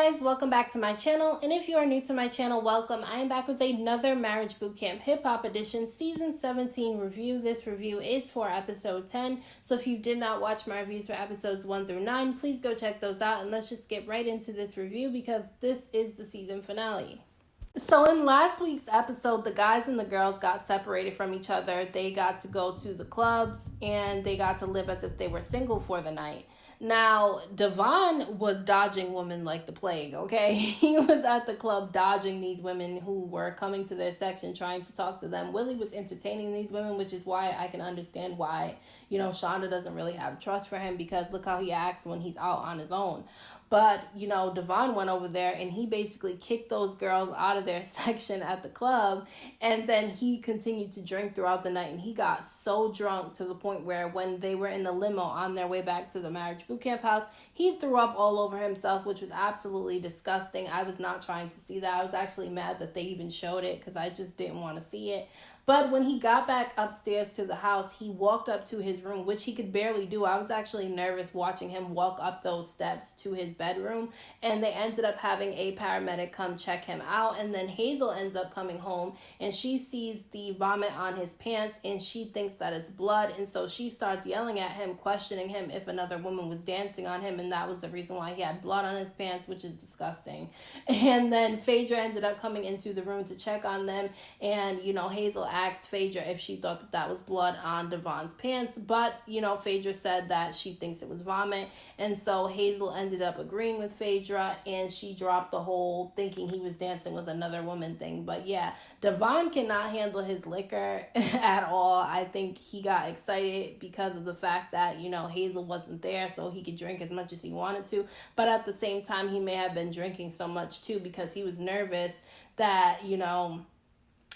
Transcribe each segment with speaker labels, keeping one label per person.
Speaker 1: guys, welcome back to my channel, and if you are new to my channel, welcome. I am back with another Marriage Bootcamp Hip Hop Edition Season 17 review. This review is for episode 10, so if you did not watch my reviews for episodes 1 through 9, please go check those out, and let's just get right into this review because this is the season finale. So in last week's episode, the guys and the girls got separated from each other. They got to go to the clubs, and they got to live as if they were single for the night. Now, Devon was dodging women like the plague, okay? He was at the club dodging these women who were coming to their section, trying to talk to them. Willie was entertaining these women, which is why I can understand why, Shonda doesn't really have trust for him, because look how he acts when he's out on his own. But, Devon went over there and he basically kicked those girls out of their section at the club. And then he continued to drink throughout the night. And he got so drunk to the point where when they were in the limo on their way back to the Marriage Bootcamp house, he threw up all over himself, which was absolutely disgusting. I was not trying to see that. I was actually mad that they even showed it because I just didn't want to see it. But when he got back upstairs to the house, he walked up to his room, which he could barely do. I was actually nervous watching him walk up those steps to his bedroom. And they ended up having a paramedic come check him out. And then Hazel ends up coming home and she sees the vomit on his pants and she thinks that it's blood. And so she starts yelling at him, questioning him if another woman was dancing on him. And that was the reason why he had blood on his pants, which is disgusting. And then Phaedra ended up coming into the room to check on them. And, Hazel asked Phaedra if she thought that was blood on Devon's pants, but Phaedra said that she thinks it was vomit, and so Hazel ended up agreeing with Phaedra, and she dropped the whole thinking he was dancing with another woman thing. But yeah, Devon cannot handle his liquor at all. I think he got excited because of the fact that Hazel wasn't there, so he could drink as much as he wanted to, but at the same time he may have been drinking so much too because he was nervous that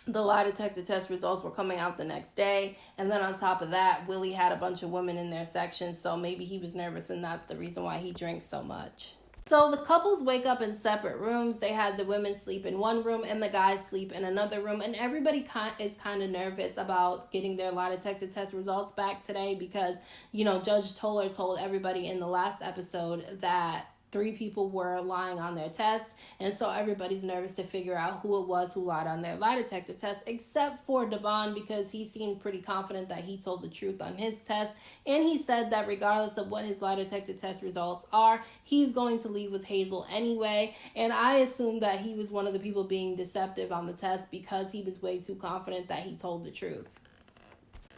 Speaker 1: the lie detector test results were coming out the next day. And then on top of that, Willie had a bunch of women in their section. So maybe he was nervous and that's the reason why he drinks so much. So the couples wake up in separate rooms. They had the women sleep in one room and the guys sleep in another room. And everybody is kind of nervous about getting their lie detector test results back today because, Judge Toller told everybody in the last episode that 3 people were lying on their test, and so everybody's nervous to figure out who it was who lied on their lie detector test, except for Devon, because he seemed pretty confident that he told the truth on his test, and he said that regardless of what his lie detector test results are, he's going to leave with Hazel anyway. And I assumed that he was one of the people being deceptive on the test because he was way too confident that he told the truth.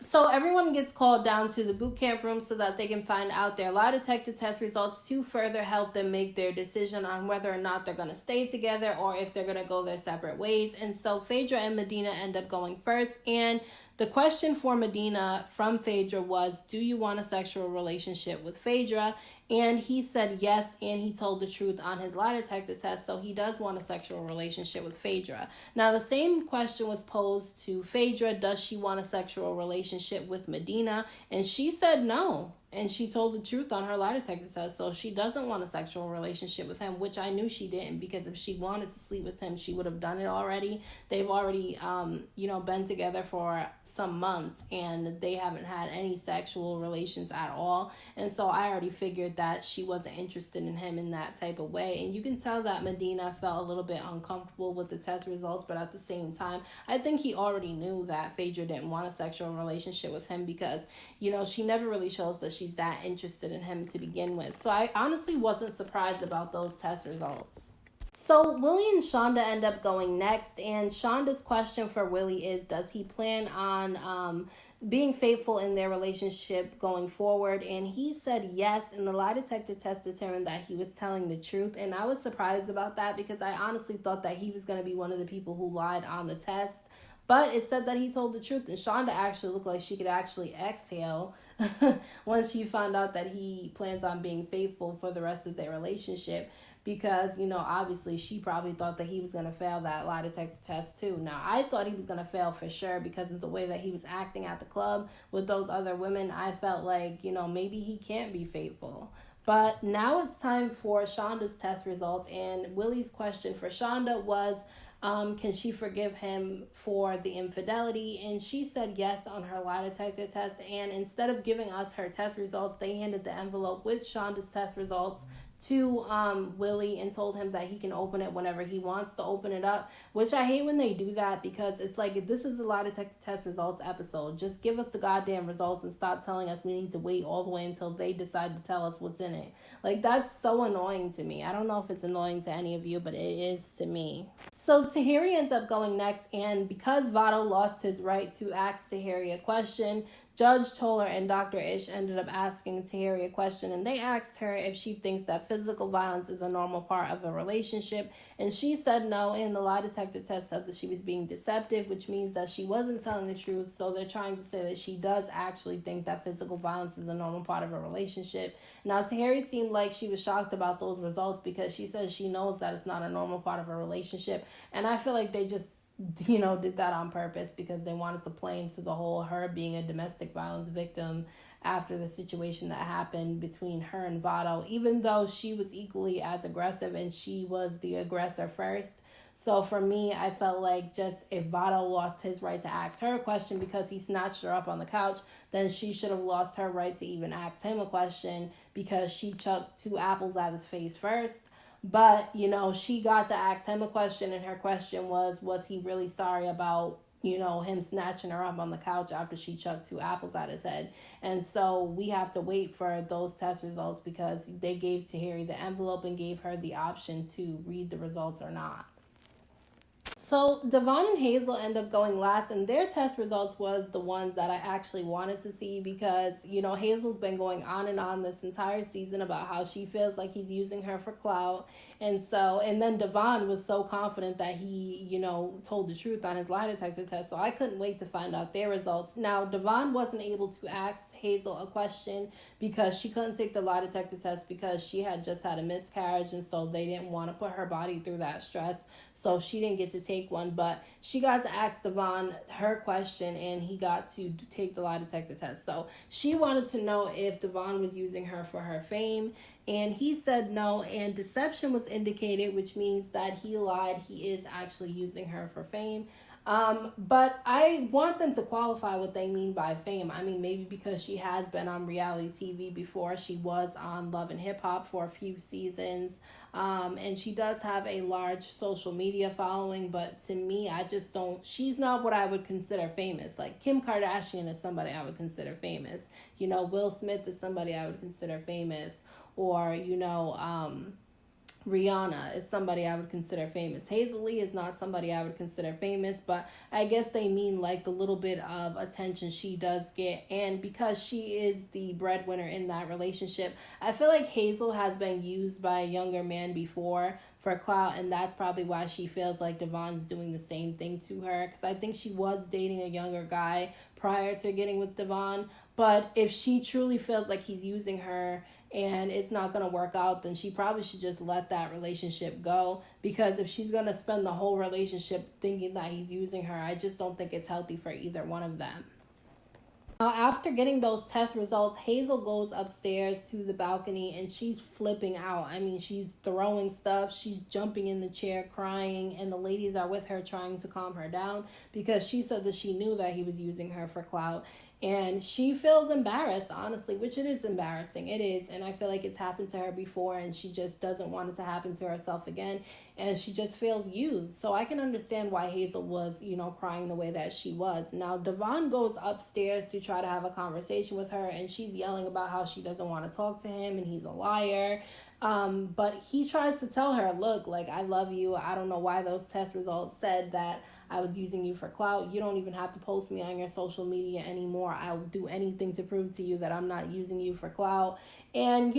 Speaker 1: So everyone gets called down to the boot camp room so that they can find out their lie detector test results to further help them make their decision on whether or not they're going to stay together or if they're going to go their separate ways. And so Phaedra and Medina end up going first. And the question for Medina from Phaedra was, do you want a sexual relationship with Phaedra? And he said yes, and he told the truth on his lie detector test, so he does want a sexual relationship with Phaedra. Now, the same question was posed to Phaedra, does she want a sexual relationship with Medina? And she said no. And she told the truth on her lie detector test. So she doesn't want a sexual relationship with him, which I knew she didn't, because if she wanted to sleep with him, she would have done it already. They've already, been together for some months and they haven't had any sexual relations at all. And so I already figured that she wasn't interested in him in that type of way. And you can tell that Medina felt a little bit uncomfortable with the test results, but at the same time, I think he already knew that Phaedra didn't want a sexual relationship with him because, she never really shows that she's that interested in him to begin with. So I honestly wasn't surprised about those test results. So Willie and Shonda end up going next, and Shonda's question for Willie is, does he plan on being faithful in their relationship going forward? And he said yes, and the lie detector test determined that he was telling the truth. And I was surprised about that because I honestly thought that he was going to be one of the people who lied on the test. But it said that he told the truth, and Shonda actually looked like she could actually exhale once she found out that he plans on being faithful for the rest of their relationship. Because, obviously she probably thought that he was going to fail that lie detector test too. Now, I thought he was going to fail for sure because of the way that he was acting at the club with those other women. I felt like, maybe he can't be faithful. But now it's time for Shonda's test results. And Willie's question for Shonda was, can she forgive him for the infidelity? And she said yes on her lie detector test. And instead of giving us her test results, they handed the envelope with Shonda's test results to Willie and told him that he can open it whenever he wants to open it up, which I hate when they do that, because it's like, this is the lie detector test results episode. Just give us the goddamn results and stop telling us we need to wait all the way until they decide to tell us what's in it. Like, that's so annoying to me. I don't know if it's annoying to any of you, but it is to me. So Tahiri ends up going next, and because Vato lost his right to ask Tahiri a question, Judge Toller and Dr.Ish ended up asking Tahiri a question, and they asked her if she thinks that physical violence is a normal part of a relationship, and she said no, and the lie detector test said that she was being deceptive, which means that she wasn't telling the truth. So they're trying to say that she does actually think that physical violence is a normal part of a relationship. Now, Tahiri seemed like she was shocked about those results, because she says she knows that it's not a normal part of a relationship, and I feel like they just did that on purpose, because they wanted to play into the whole her being a domestic violence victim after the situation that happened between her and Vato, even though she was equally as aggressive and she was the aggressor first. So for me, I felt like, just if Vato lost his right to ask her a question because he snatched her up on the couch, then she should have lost her right to even ask him a question because she chucked 2 apples at his face first. But, she got to ask him a question, and her question was he really sorry about, him snatching her up on the couch after she chucked 2 apples at his head? And so we have to wait for those test results, because they gave Tahiri the envelope and gave her the option to read the results or not. So Devon and Hazel end up going last, and their test results was the ones that I actually wanted to see, because, Hazel's been going on and on this entire season about how she feels like he's using her for clout. And then Devon was so confident that he, told the truth on his lie detector test. So I couldn't wait to find out their results. Now, Devon wasn't able to ask Hazel a question because she couldn't take the lie detector test because she had just had a miscarriage, and so they didn't want to put her body through that stress. So she didn't get to take one, but she got to ask Devon her question, and he got to take the lie detector test. So she wanted to know if Devon was using her for her fame, and he said no, and deception was indicated, which means that he lied. He is actually using her for fame. But I want them to qualify what they mean by fame. I mean, maybe because she has been on reality TV before. She was on Love and Hip Hop for a few seasons. And she does have a large social media following, but to me, she's not what I would consider famous. Like, Kim Kardashian is somebody I would consider famous. Will Smith is somebody I would consider famous. Or, Rihanna is somebody I would consider famous. Hazel Lee is not somebody I would consider famous, but I guess they mean like the little bit of attention she does get. And because she is the breadwinner in that relationship, I feel like Hazel has been used by a younger man before for clout, and that's probably why she feels like Devon's doing the same thing to her, because I think she was dating a younger guy prior to getting with Devon. But if she truly feels like he's using her and it's not going to work out, then she probably should just let that relationship go, because if she's going to spend the whole relationship thinking that he's using her, I just don't think it's healthy for either one of them. After getting those test results, Hazel goes upstairs to the balcony and she's flipping out. I mean, she's throwing stuff, she's jumping in the chair, crying, and the ladies are with her trying to calm her down, because she said that she knew that he was using her for clout. And she feels embarrassed, honestly, which it is embarrassing. It is. And I feel like it's happened to her before, and she just doesn't want it to happen to herself again. And she just feels used. So I can understand why Hazel was, crying the way that she was. Now, Devon goes upstairs to try to have a conversation with her, and she's yelling about how she doesn't want to talk to him and he's a liar. But he tries to tell her, look, like, I love you. I don't know why those test results said that I was using you for clout. You don't even have to post me on your social media anymore. I'll do anything to prove to you that I'm not using you for clout. And,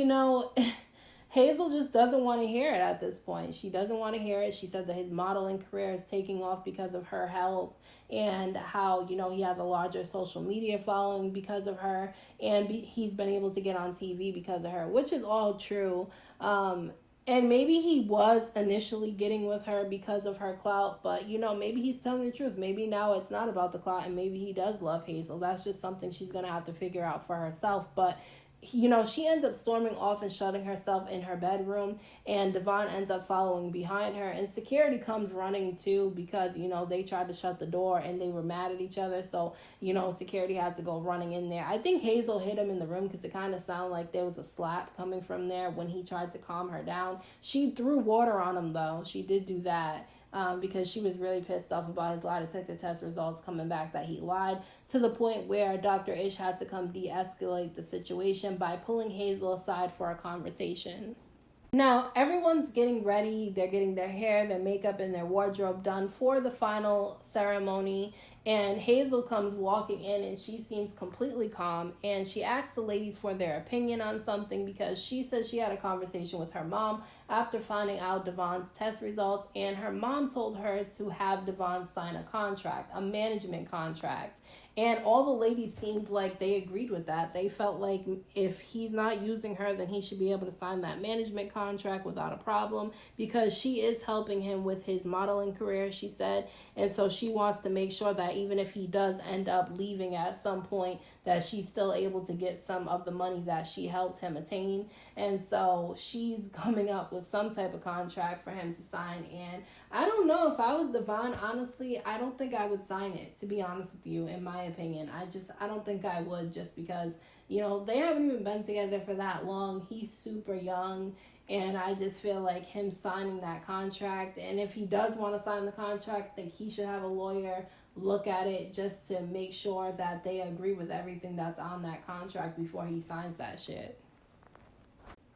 Speaker 1: Hazel just doesn't want to hear it at this point. She doesn't want to hear it. She said that his modeling career is taking off because of her help, and how, he has a larger social media following because of her, and he's been able to get on TV because of her, which is all true. And maybe he was initially getting with her because of her clout, but, maybe he's telling the truth. Maybe now it's not about the clout, and maybe he does love Hazel. That's just something she's going to have to figure out for herself. But she ends up storming off and shutting herself in her bedroom, and Devon ends up following behind her, and security comes running too because, they tried to shut the door and they were mad at each other. So, security had to go running in there. I think Hazel hit him in the room because it kind of sounded like there was a slap coming from there when he tried to calm her down. She threw water on him though. She did do that. Because she was really pissed off about his lie detector test results coming back that he lied, to the point where Dr.Ish had to come de-escalate the situation by pulling Hazel aside for a conversation. Now, everyone's getting ready. They're getting their hair, their makeup, and their wardrobe done for the final ceremony. And Hazel comes walking in and she seems completely calm. And she asks the ladies for their opinion on something because she says she had a conversation with her mom after finding out Devon's test results. And her mom told her to have Devon sign a contract, a management contract. And all the ladies seemed like they agreed with that. They felt like if he's not using her, then he should be able to sign that management contract without a problem because she is helping him with his modeling career, she said. And so she wants to make sure that even if he does end up leaving at some point, that she's still able to get some of the money that she helped him attain. And so she's coming up with some type of contract for him to sign. And I don't know, if I was Devon, honestly, I don't think I would sign it, to be honest with you, in my opinion. I don't think I would, just because, they haven't even been together for that long. He's super young. And I just feel like him signing that contract, and if he does want to sign the contract, I think he should have a lawyer look at it just to make sure that they agree with everything that's on that contract before he signs that shit.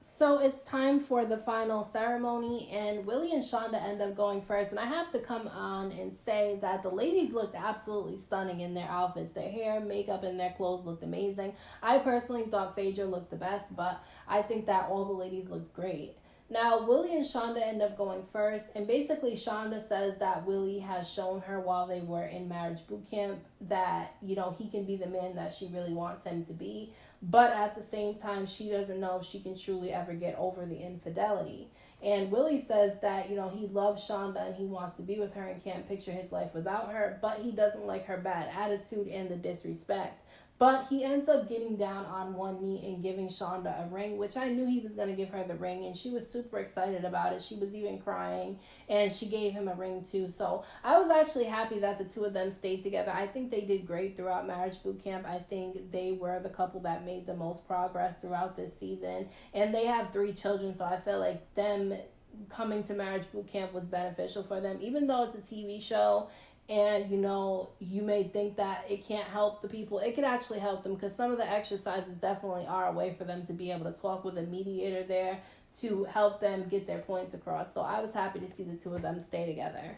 Speaker 1: So it's time for the final ceremony, and Willie and Shonda end up going first. And I have to come on and say that the ladies looked absolutely stunning in their outfits. Their hair, makeup, and their clothes looked amazing. I personally thought Phaedra looked the best, but I think that all the ladies looked great. Now, Willie and Shonda end up going first, and basically Shonda says that Willie has shown her while they were in marriage boot camp that, he can be the man that she really wants him to be. But at the same time, she doesn't know if she can truly ever get over the infidelity. And Willie says that, he loves Shonda and he wants to be with her and can't picture his life without her, but he doesn't like her bad attitude and the disrespect. But he ends up getting down on one knee and giving Shonda a ring, which I knew he was going to give her the ring, and she was super excited about it. She was even crying, and she gave him a ring too. So I was actually happy that the two of them stayed together. I think they did great throughout marriage boot camp. I think they were the couple that made the most progress throughout this season, and they have 3 children, so I feel like them coming to marriage boot camp was beneficial for them, even though it's a TV show. And, you may think that it can't help the people. It can actually help them because some of the exercises definitely are a way for them to be able to talk with a mediator there to help them get their points across. So I was happy to see the two of them stay together.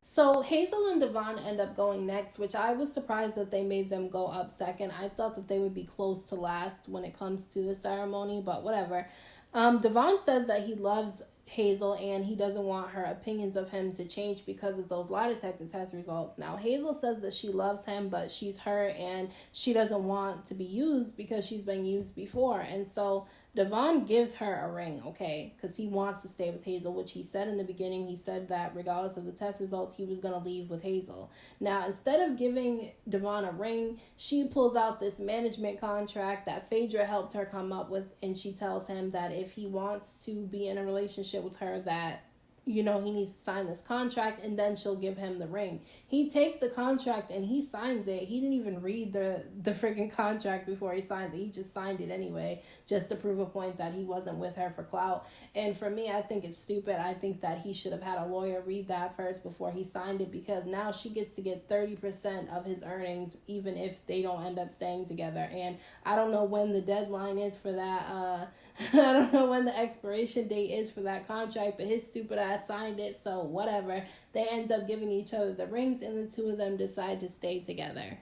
Speaker 1: So Hazel and Devon end up going next, which I was surprised that they made them go up second. I thought that they would be close to last when it comes to the ceremony, but whatever. Devon says that he loves Hazel and he doesn't want her opinions of him to change because of those lie detector test results. Now, Hazel says that she loves him, but she's her and she doesn't want to be used because she's been used before. And so Devon gives her a ring, okay, because he wants to stay with Hazel, which he said in the beginning. He said that regardless of the test results, he was going to leave with Hazel. Now, instead of giving Devon a ring, she pulls out this management contract that Phaedra helped her come up with, and she tells him that if he wants to be in a relationship with her, that he needs to sign this contract, and then she'll give him the ring. He takes the contract and he signs it. He didn't even read the freaking contract before he signs it. He just signed it anyway, just to prove a point that he wasn't with her for clout. And for me, I think it's stupid. I think that he should have had a lawyer read that first before he signed it, because now she gets to get 30% of his earnings, even if they don't end up staying together. And I don't know when the deadline is for that. I don't know when the expiration date is for that contract, but his stupid ass signed it, so whatever. They end up giving each other the rings, and the two of them decide to stay together.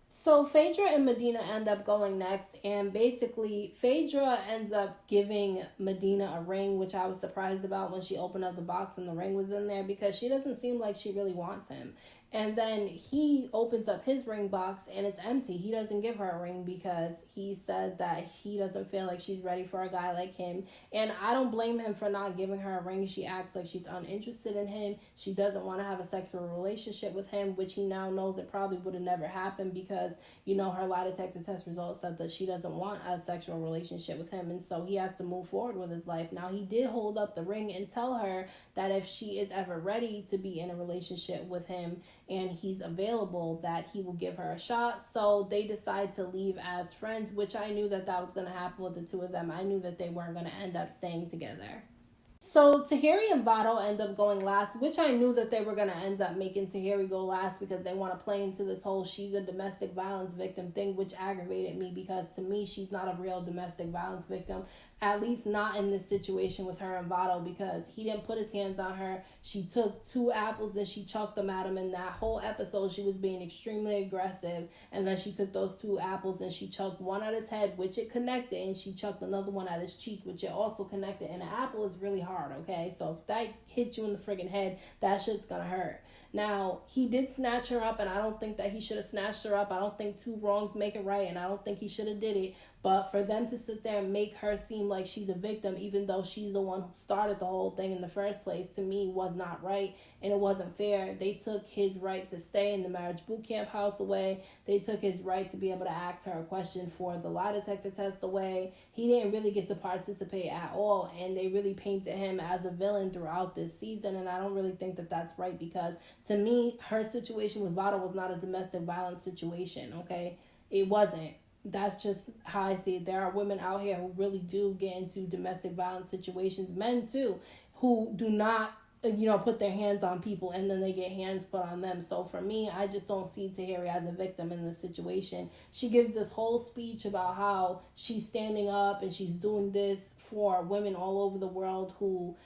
Speaker 1: So Phaedra and Medina end up going next, and basically Phaedra ends up giving Medina a ring, which I was surprised about when she opened up the box and the ring was in there, because she doesn't seem like she really wants him. And then he opens up his ring box and it's empty. He doesn't give her a ring because he said that he doesn't feel like she's ready for a guy like him. And I don't blame him for not giving her a ring. She acts like she's uninterested in him. She doesn't want to have a sexual relationship with him, which he now knows it probably would have never happened because, you know, her lie detector test results said that she doesn't want a sexual relationship with him. And so he has to move forward with his life. Now, he did hold up the ring and tell her that if she is ever ready to be in a relationship with him and he's available, that he will give her a shot. So they decide to leave as friends, which I knew that was going to happen with the two of them. I knew that they weren't going to end up staying together. So Tahiri and Vato end up going last, which I knew that they were going to end up making Tahiri go last because they want to play into this whole she's a domestic violence victim thing, which aggravated me because to me, she's not a real domestic violence victim, at least not in this situation with her and Vato, because he didn't put his hands on her. She took 2 apples and she chucked them at him. In that whole episode, she was being extremely aggressive. And then she took those 2 apples and she chucked one at his head, which it connected, and she chucked another one at his cheek, which it also connected. And an apple is really hard, okay? So if that hit you in the friggin' head, that shit's gonna hurt. Now, he did snatch her up, and I don't think that he should have snatched her up. I don't think 2 wrongs make it right, and I don't think he should have did it. But for them to sit there and make her seem like she's a victim, even though she's the one who started the whole thing in the first place, to me was not right, and it wasn't fair. They took his right to stay in the marriage boot camp house away. They took his right to be able to ask her a question for the lie detector test away. He didn't really get to participate at all, and they really painted him as a villain throughout this season, and I don't really think that that's right because to me, her situation with Vato was not a domestic violence situation, okay? It wasn't. That's just how I see it. There are women out here who really do get into domestic violence situations, men too, who do not, put their hands on people and then they get hands put on them. So for me, I just don't see Tahiri as a victim in this situation. She gives this whole speech about how she's standing up and she's doing this for women all over the world who,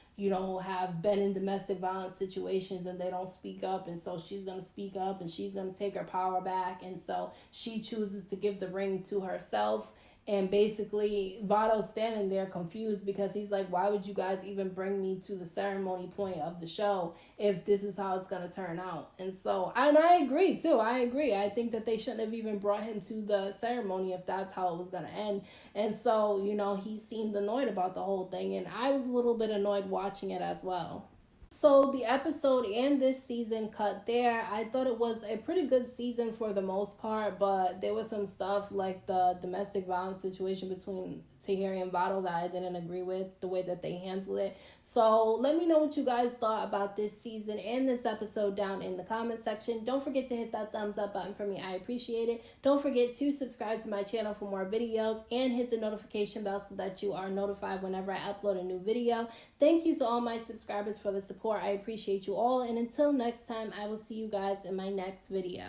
Speaker 1: have been in domestic violence situations and they don't speak up. And so she's going to speak up and she's going to take her power back. And so she chooses to give the ring to herself. And basically, Vato's standing there confused because he's like, why would you guys even bring me to the ceremony point of the show if this is how it's going to turn out? And so, and I agree, too. I agree. I think that they shouldn't have even brought him to the ceremony if that's how it was going to end. And so, he seemed annoyed about the whole thing. And I was a little bit annoyed watching it as well. So the episode and this season cut there. I thought it was a pretty good season for the most part, but there was some stuff like the domestic violence situation between Tahiri and Vato that I didn't agree with, the way that they handled it. So let me know what you guys thought about this season and this episode down in the comment section. Don't forget to hit that thumbs up button for me. I appreciate it. Don't forget to subscribe to my channel for more videos and hit the notification bell so that you are notified whenever I upload a new video. Thank you to all my subscribers for the support. I appreciate you all. And until next time, I will see you guys in my next video.